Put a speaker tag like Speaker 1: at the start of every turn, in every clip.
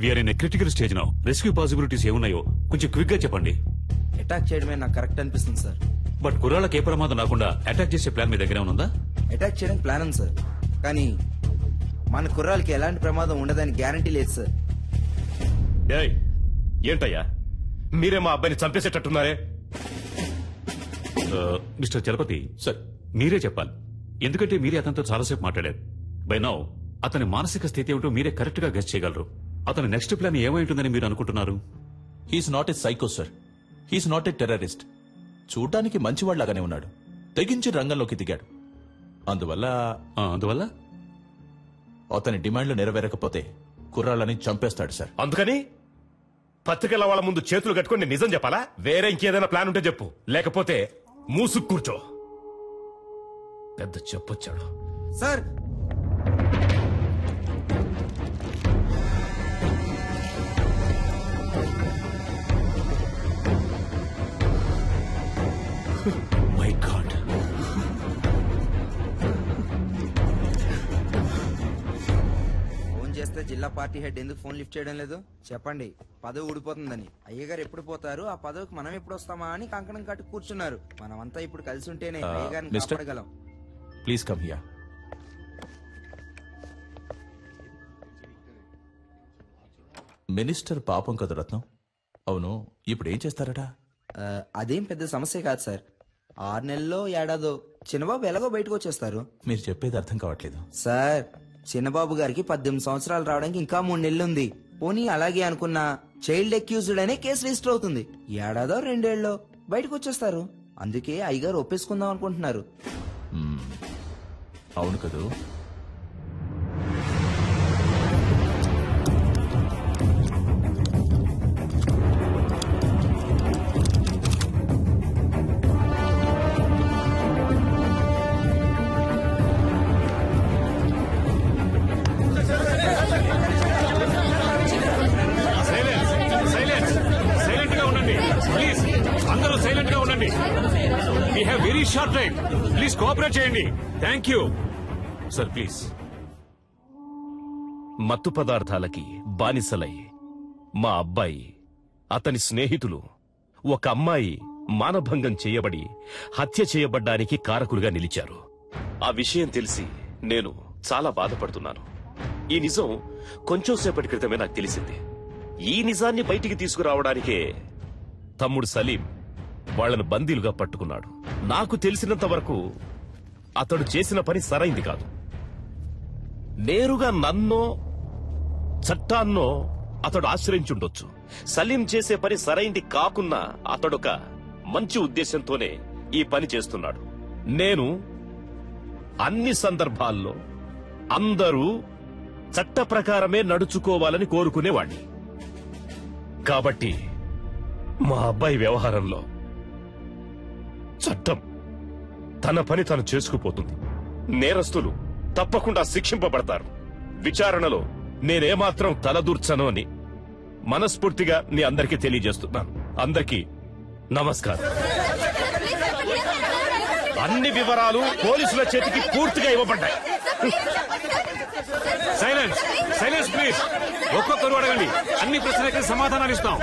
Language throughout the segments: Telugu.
Speaker 1: We are in a critical stage now. Rescue possibilities ఏమున్నాయో కొంచెం క్విక్ గా చెప్పండి.
Speaker 2: అటాక్ చేయడమే నాకు కరెక్ట్ అనిపిస్తుంది సార్.
Speaker 1: బట్ కుర్రాళ్ళకి ఏ ప్రమాదం రాకుండా అటాక్ చేసే ప్లాన్ మీ దగ్గర ఉందా?
Speaker 2: అటాక్ చేయడానికి ప్లాన్ ఉంది సార్, కానీ మన కుర్రాళ్ళకి ఎలాంటి ప్రమాదం ఉండదని గ్యారంటీ లేదు సార్.
Speaker 3: ఏంటయ్యా మీరే మా అబ్బాయిని చంపేసేటట్టున్నారే?
Speaker 1: మిస్టర్ చలపతి సార్, మీరే చెప్పాలి. ఎందుకంటే మీరే అతనితో చాలాసేపు మాట్లాడారు. బై నౌ అతని మానసిక స్థితి ఏమిటో మీరే కరెక్ట్ గా గెస్ చేయగలరు. అతని నెక్స్ట్ ప్లాన్ ఏమై ఉంటుందని మీరు అనుకుంటున్నారు?
Speaker 4: He's not a psycho sir, he's not a terrorist. చూడటానికి మంచివాళ్లాగానే ఉన్నాడు, తెగించి రంగంలోకి దిగాడు. అందువల్ల అతని డిమాండ్లు నెరవేరకపోతే కుర్రాళ్ళని చంపేస్తాడు సార్.
Speaker 3: అందుకని పత్రికల వాళ్ళ ముందు చేతులు కట్టుకుని నిజం చెప్పాలా? వేరే ఇంకేదైనా ప్లాన్ ఉంటే చెప్పు, లేకపోతే మూసుకు కూర్చో. పెద్ద చెప్పొచ్చాడు
Speaker 2: సార్.
Speaker 1: మై గాడ్,
Speaker 2: ఫోన్ చేస్తే జిల్లా పార్టీ హెడ్ ఎందుకు ఫోన్ లిఫ్ట్ చేయడం లేదు చెప్పండి? పదవి ఊడిపోతుందని. అయ్యగారు ఎప్పుడు పోతారు, ఆ పదవికి మనం ఎప్పుడు వస్తామా అని కంకణం కట్టి కూర్చున్నారు. మనమంతా ఇప్పుడు కలిసి ఉంటేనే అయ్యగారిని కాపాడగలం.
Speaker 4: Please come here. మినిస్టర్ పాపం కదా రత్నం. అవును, ఇప్పుడు ఏం చేస్తారట?
Speaker 2: అదేం పెద్ద సమస్య కాదు సార్. 6 నెలల్లో ఏడాదో చిన్నబాబు ఎలాగో బయటకు వచ్చేస్తారు.
Speaker 4: మీరు చెప్పేది అర్థం కావట్లేదు
Speaker 2: సార్. చిన్నబాబు గారికి 18 సంవత్సరాలు రావడానికి ఇంకా 3 నెలలు ఉంది. పోనీ అలాగే అనుకున్నా చైల్డ్ అక్యూజ్డ్ అనే కేసు రిజిస్టర్ అవుతుంది. ఏడాదో 2 ఏళ్ళలో బయటకు వచ్చేస్తారు. అందుకే అయ్యగారు ఒప్పేసుకుందాం అనుకుంటున్నారు.
Speaker 4: అవును కదూ?
Speaker 1: We have very short time. Please cooperate చేయండి. Thank you sir. ప్లీజ్.
Speaker 3: మత్తు పదార్థాలకి బానిసలై మా అబ్బాయి, అతని స్నేహితులు, ఒక అమ్మాయి మానభంగం చేయబడి హత్య చేయబడ్డానికి కారకులుగా నిలిచారు. ఆ విషయం తెలిసి నేను చాలా బాధపడుతున్నాను. ఈ నిజం కొంచెం సేపటి క్రితమే నాకు తెలిసింది. ఈ నిజాన్ని బయటికి తీసుకురావడానికే తమ్ముడు సలీం వాళ్లను బందీలుగా పట్టుకున్నాడు. నాకు తెలిసినంత వరకు అతడు చేసిన పని సరైంది కాదు. నేరుగా నన్నో చట్టాన్నో అతడు ఆశ్రయించుండొచ్చు. సలీం చేసే పని సరైంది కాకున్నా అతడొక మంచి ఉద్దేశంతోనే ఈ పని చేస్తున్నాడు. నేను అన్ని సందర్భాల్లో అందరూ చట్ట ప్రకారమే నడుచుకోవాలని కోరుకునేవాణ్ణి. కాబట్టి మా అబ్బాయి వ్యవహారంలో చట్టం తన పని తాను చేసుకుపోతుంది. నేరస్తులు తప్పకుండా శిక్షింపబడతారు. విచారణలో నేనేమాత్రం తలదూర్చను అని మనస్ఫూర్తిగా నీ అందరికీ తెలియజేస్తున్నాను. అందరికీ నమస్కారం. అన్ని వివరాలు పోలీసుల చేతికి పూర్తిగా ఇవ్వబడ్డాయి.
Speaker 1: Silence silence please. ఒక్కొక్కరు అడగండి, అన్ని ప్రశ్నలకి సమాధానాలు ఇస్తాం.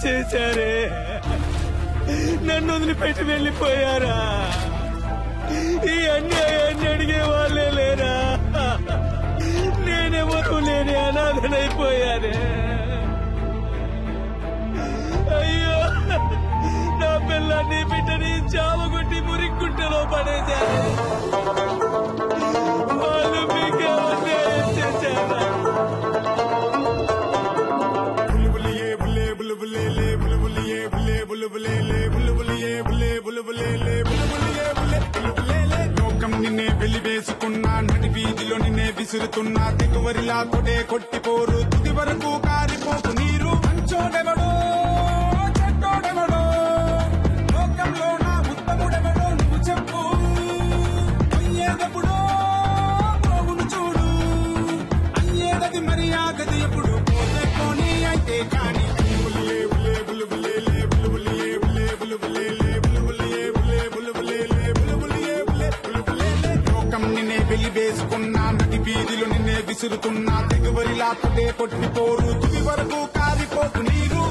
Speaker 5: చేశారే, నన్ను వదిలిపెట్టి వెళ్ళిపోయారా? ఈ అన్యాయాన్ని అడిగే వాళ్ళే లేరా? నేనెవరూ లేని అనాథనైపోయానే. అయ్యో, నా పిల్లాన్ని బిడ్డని చావగొట్టి మురిక్కుంటలో పడేశారు. వాళ్ళు మీకే అన్యాయం చేశారా?
Speaker 6: లోకం నిన్నే వెలివేసుకున్నా, నడి వీధిలో నిన్నే విసురుతున్నా, దిగువరిలా తొడే కొట్టిపోరు, తుది వరకు కారిపోకు నీరు. మంచోడెవడో చెడ్డోడెవడో, లోకంలో నా ఉత్తముడెవడో నువ్వు చెప్పు. అయ్యేదెప్పుడో పోవును చూడు, అయ్యేదది మర్యాదది ఎప్పుడు పోతే పోనీ అయితే కాని. వెలివేసుకున్నా, నది వీధిలో నిన్నే విసురుతున్నా, దిగువరిలా తొడే కొట్టిపోరు, తుది వరకు కారిపోకు నీరు.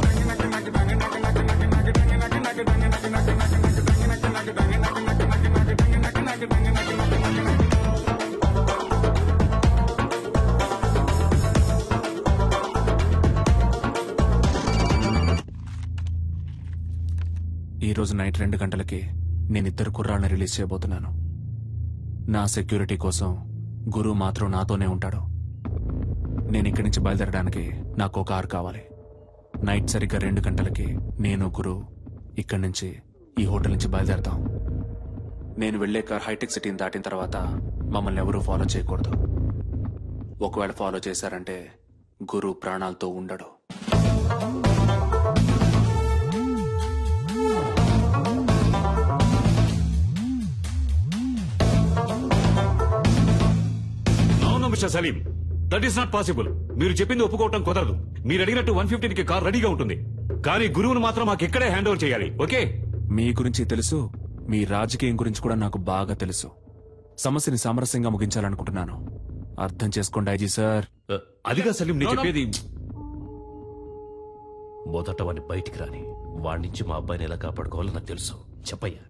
Speaker 5: ఈ రోజు నైట్ 2 గంటలకి నేనిద్దరు కుర్రాళ్ళని రిలీజ్ చేయబోతున్నాను. నా సెక్యూరిటీ కోసం గురు మాత్రం నాతోనే ఉంటాడు. నేను ఇక్కడి నుంచి బయలుదేరడానికి నాకు ఒక కారు కావాలి. నైట్ సరిగ్గా 2 గంటలకి నేను గురు ఇక్కడి నుంచి ఈ హోటల్ నుంచి బయలుదేరతాం. నేను వెళ్లే కార్ హైటెక్ సిటీని దాటిన తర్వాత మమ్మల్ని ఎవరూ ఫాలో చేయకూడదు. ఒకవేళ ఫాలో చేశారంటే గురు ప్రాణాలతో ఉండడు.
Speaker 1: Mister Salim, that is not possible. మీరు చెప్పింది ఒప్పుకోవటం కుదరదు. మీరు అడిగినట్టు 115కి కార్ రెడీగా ఉంటుంది, కానీ గురువును మాత్రం మాకు ఇక్కడే హ్యాండ్ ఓవర్ చేయాలి. ఓకే?
Speaker 5: మీ గురించి తెలుసు, మీ రాజకీయం గురించి కూడా నాకు బాగా తెలుసు. సమస్యని సామరస్యంగా ముగించాలనుకుంటున్నాను. అర్థం చేసుకోండి ఐజీ సార్.
Speaker 1: అదిగా సలీం నేను చెప్పేది.
Speaker 3: మొదట వాడిని బయటికి రాని, వాడి నుంచి మా అబ్బాయిని ఎలా కాపాడుకోవాలో నాకు తెలుసు. చెప్పయ్యా.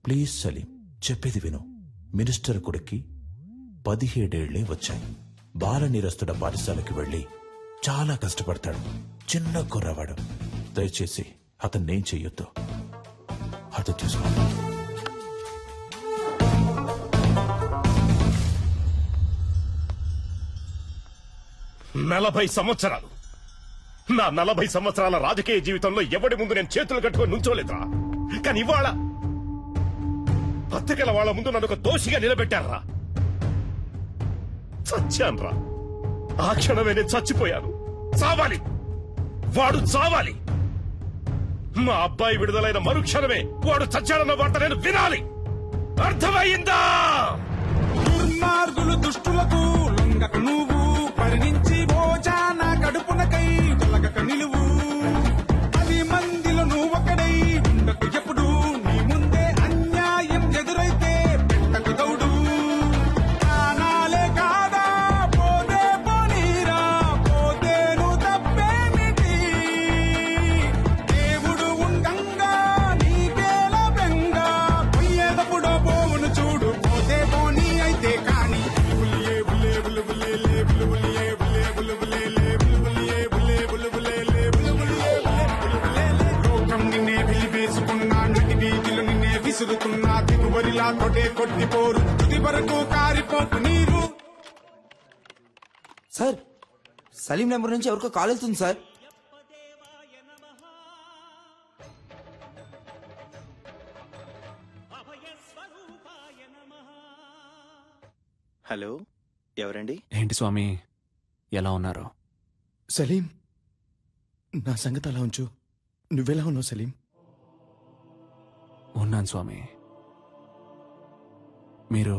Speaker 4: ప్లీజ్ సలీం, చెప్పేది విను. మినిస్టర్ కొడుక్కి 17 ఏళ్లే వచ్చాయి. బాల నిరస్తుడ పాఠశాలకి వెళ్లి చాలా కష్టపడతాడు. చిన్న కుర్రవాడు. దయచేసి అతన్నేం చెయ్యొద్దు. అర్థం చేసుకో.
Speaker 3: 40 సంవత్సరాలు, నా 40 సంవత్సరాల రాజకీయ జీవితంలో ఎవడి ముందు నేను చేతులు కట్టుకొని నుంచోలేదురా. కానీ ఇవాళ పత్రికల వాళ్ళ ముందు నన్ను ఒక దోషిగా నిలబెట్టారా. చచ్చాన్రా. ఆ క్షణమే నేను చచ్చిపోయాను. చావాలి, వాడు చావాలి. మా అబ్బాయి విడుదలైన మరుక్షణమే వాడు చచ్చాడన్న వార్త నేను వినాలి. అర్థమైందా?
Speaker 6: దుర్మార్గులు దుష్టులకు లొంగక నువ్వు, పరిణించి భోజన కడుపునకై తొలగక నిలువు. 10 మందిలో నువ్వొక్కడై ఉండకు ఎప్పుడు. నీ ముందే అన్యాయం ఎదురైతే పెట్టకు దౌడు. ప్రాణాలే కాదా పోతే పోనీరా, పోతేను తప్పేమిటి. దేవుడు ఉండంగా నీకేల బెంగా, పోయేటప్పుడో పోవును చూడు. పోతే పోనీ అయితే కాని
Speaker 2: సార్ సలీం నెంబర్ నుంచి ఎవరికో కాల్ వెళ్తుంది సార్.
Speaker 7: హలో, ఎవరండి?
Speaker 5: ఏంటి స్వామి ఎలా ఉన్నారు?
Speaker 7: సలీం, నా సంగతి అలా ఉంచు. నువ్వెలా ఉన్నావు సలీం?
Speaker 5: ఉన్నాను స్వామి. మీరు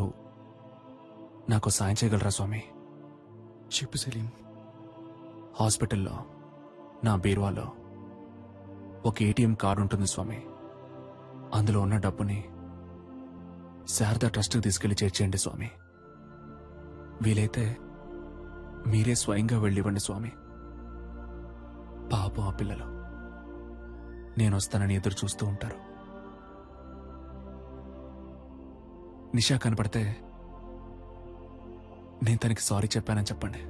Speaker 5: నాకు సాయం చేయగలరా స్వామి?
Speaker 7: చెప్పు సలీం.
Speaker 5: హాస్పిటల్లో నా బీరువాలో ఒక ఏటీఎం కార్డు ఉంటుంది స్వామి. అందులో ఉన్న డబ్బుని శారదా ట్రస్ట్కి తీసుకెళ్లి చేర్చేయండి స్వామి. వీలైతే మీరే స్వయంగా వెళ్ళివ్వండి స్వామి. పాపం ఆ పిల్లలు నేను వస్తానని ఎదురు చూస్తూ ఉంటారు. నిషా కనపడితే నేను తనకి సారీ చెప్పానని చెప్పండి.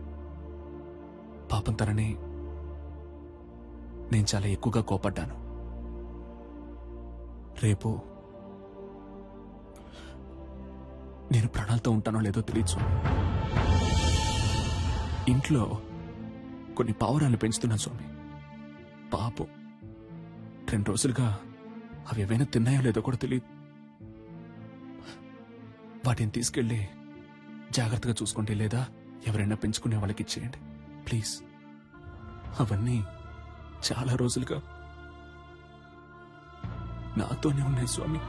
Speaker 5: పాపం తనని నేను చాలా ఎక్కువగా కోపడ్డాను. రేపు నేను ప్రాణాలతో ఉంటానో లేదో తెలియదు స్వామి. ఇంట్లో కొన్ని పావురాలు పెంచుతున్నాను స్వామి. పాపం 2 రోజులుగా అవి ఏవైనా తిన్నాయో లేదో కూడా తెలియదు. వాటిని తీసుకెళ్ళి జాగ్రత్తగా చూసుకోండి, లేదా ఎవరైనా పెంచుకునే వాళ్ళకి ఇచ్చేయండి ప్లీజ్. అవన్నీ చాలా రోజులుగా నాతోనే ఉన్నాయి స్వామి.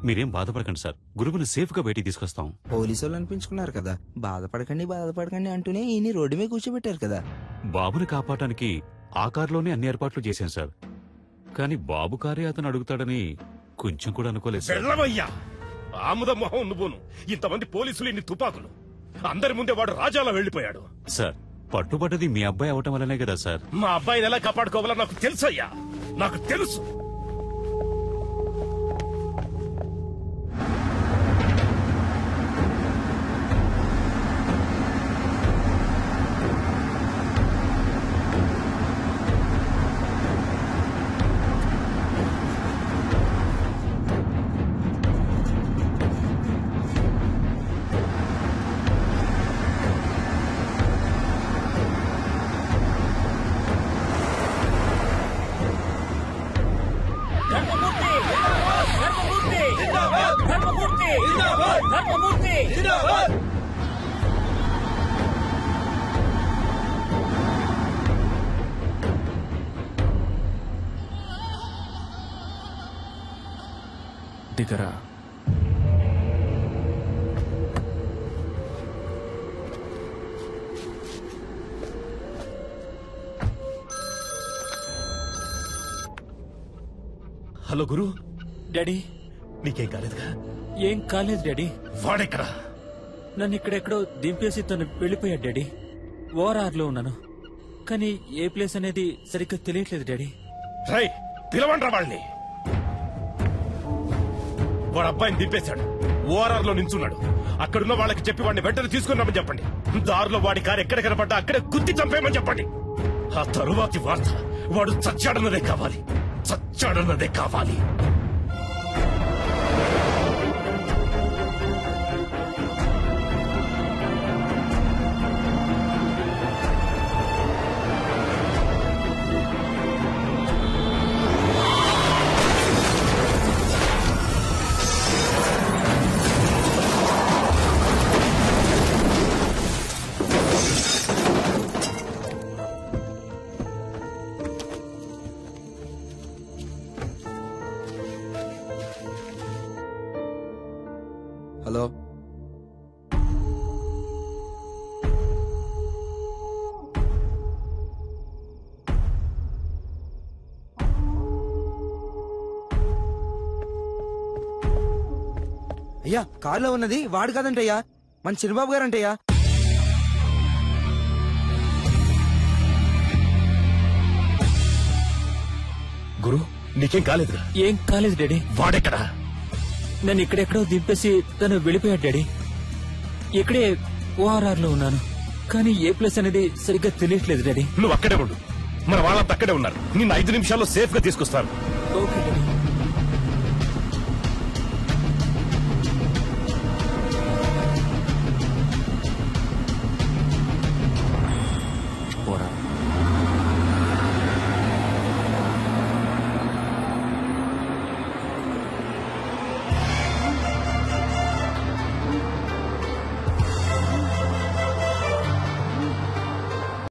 Speaker 1: మీరేం బాధపడకండి సార్, గురువుని సేఫ్ గా బయటికి తీసుకొస్తాం.
Speaker 2: పోలీసు వాళ్ళు అనిపించుకున్నారు కదా, బాధపడకండి అంటూనే ఈయన రోడ్డు మీద కూర్చోబెట్టారు కదా.
Speaker 1: బాబుని కాపాడటానికి ఆ కారులోనే అన్ని ఏర్పాట్లు చేశాను సార్. కానీ బాబు కారే అతను అడుగుతాడని కొంచెం కూడా అనుకోలేదు సార్.
Speaker 3: వెళ్ళవయ్యా ఆముద మొహం నువ్వును. ఇంతమంది పోలీసులు, ఇన్ని తుపాకులు, అందరి ముందే వాడు రాజాలా వెళ్లిపోయాడు.
Speaker 1: సార్ పట్టుబడ్డది మీ అబ్బాయి అవటం వల్లనే కదా సార్.
Speaker 3: మా అబ్బాయిని ఎలా కాపాడుకోవాలో నాకు తెలుసయ్యా, నాకు తెలుసు.
Speaker 5: దిగరా.
Speaker 3: హలో గురు,
Speaker 8: డాడీ,
Speaker 3: నీకేం కాలేదుగా?
Speaker 8: ఏం కాలేదు డాడీ.
Speaker 3: వాడెక్కడా?
Speaker 8: నన్ను ఇక్కడెక్కడో దింపేసి తను వెళ్ళిపోయాడు డాడీ. ఓఆర్ఆర్లో ఉన్నాను, కానీ ఏ ప్లేస్ అనేది సరిగ్గా తెలియట్లేదు డాడీ.
Speaker 3: రై, పిలవండ్రా వాళ్ళని. వాడు అబ్బాయిని దింపేశాడు, ఓఆర్ఆర్ లో నించున్నాడు. అక్కడున్న వాళ్ళకి చెప్పి వాడిని వెంటనే తీసుకున్నామని చెప్పండి. దారిలో వాడి కారు ఎక్కడ కనపడ్డా అక్కడే గుర్తి చంపేయమని చెప్పండి. ఆ తరువాతి వార్త వాడు చచ్చాడన్నదే కావాలి, చచ్చాడన్నదే కావాలి.
Speaker 2: హలో, అయ్యా కారులో ఉన్నది వాడు కాదంటయ్యా, మన చిన్నబాబు గారంటయ్యా.
Speaker 3: గురు, నీకేం కాలేదుగా?
Speaker 8: ఏం కాలేదు డాడీ.
Speaker 3: వాడెక్కడా?
Speaker 8: నన్ను ఇక్కడెక్కడో దింపేసి తను వెళ్ళిపోయాడు డాడీ. ఇక్కడే ఓఆర్ఆర్ లో ఉన్నాను, కానీ ఏ ప్లేస్ అనేది సరిగ్గా తెలియట్లేదు డాడీ.
Speaker 3: నువ్వు అక్కడే ఉండు, మన వాళ్ళంతా అక్కడే ఉన్నారు. నిన్ను 5 నిమిషాల్లో సేఫ్ గా తీసుకొస్తాను.
Speaker 8: Okay daddy.
Speaker 5: పోరా